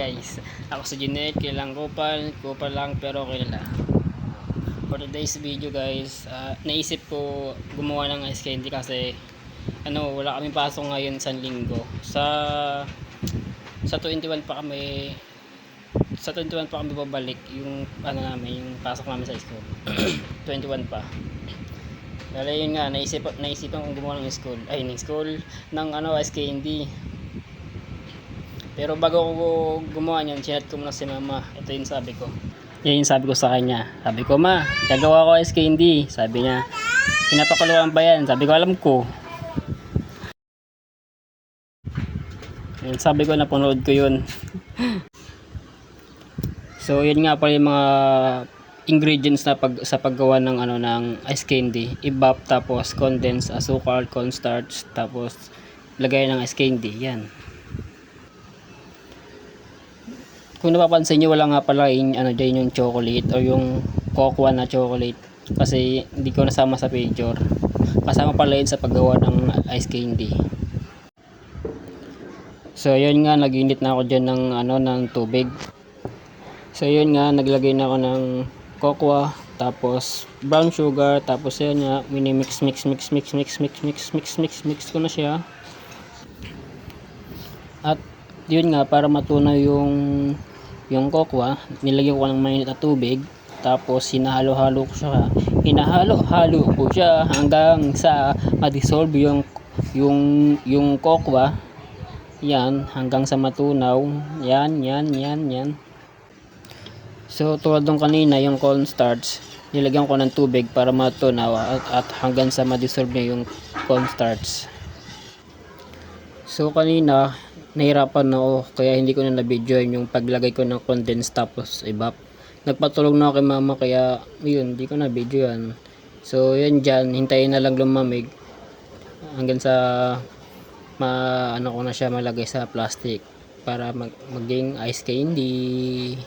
guys. Ako si Jeanette, kailang kupal lang pero okay lang. For today's video guys, naisip ko gumawa ng ice candy kasi wala kaming pasok ngayon sa linggo. Sa 21 pa kami babalik yung yung pasok namin sa school. 21 pa. Kaya yun nga, naisipan kong gumawa ng ng ice candy. Pero bago ko gumawa niyan, chinat ko muna si mama. Ito yung sabi ko. Yan yung sabi ko sa kanya. Sabi ko, ma, gagawa ko ice candy. Sabi niya, pinapakuluan ba yan? Sabi ko, alam ko. Yan, sabi ko, napanood ko yun. So, yun nga pala yung mga ingredients na sa paggawa ng ng ice candy. Ibap, tapos condensed asukal, cornstarch, tapos lagay ng ice candy. Yan. Kung napapansin nyo, wala nga pala dyan yung chocolate o yung cocoa na chocolate kasi hindi ko nasama sa picture. Kasama pala yun sa paggawa ng ice candy. So yun nga, naginit na ako dyan ng tubig. So yun nga, naglagay na ako ng cocoa, tapos brown sugar, tapos yun nga, mix ko na siya. At yun nga, para matunaw yung cocoa, nilagyan ko ng mainit na tubig, tapos hinahalo-halo ko siya hanggang sa ma-dissolve yung cocoa. Yan, hanggang sa matunaw. Yan. So tulad ng kanina, yung cornstarch, nilagyan ko ng tubig para matunaw at hanggang sa ma-dissolve niya yung cornstarch. So kanina nahirapan ako kaya hindi ko na na-video yung paglagay ko ng condensed tapos ibap. Nagpatulog na ako kay mama kaya yun, hindi ko na video yan. So yun dyan, hintayin na lang lumamig hanggang sa ko na siya malagay sa plastic para maging ice candy.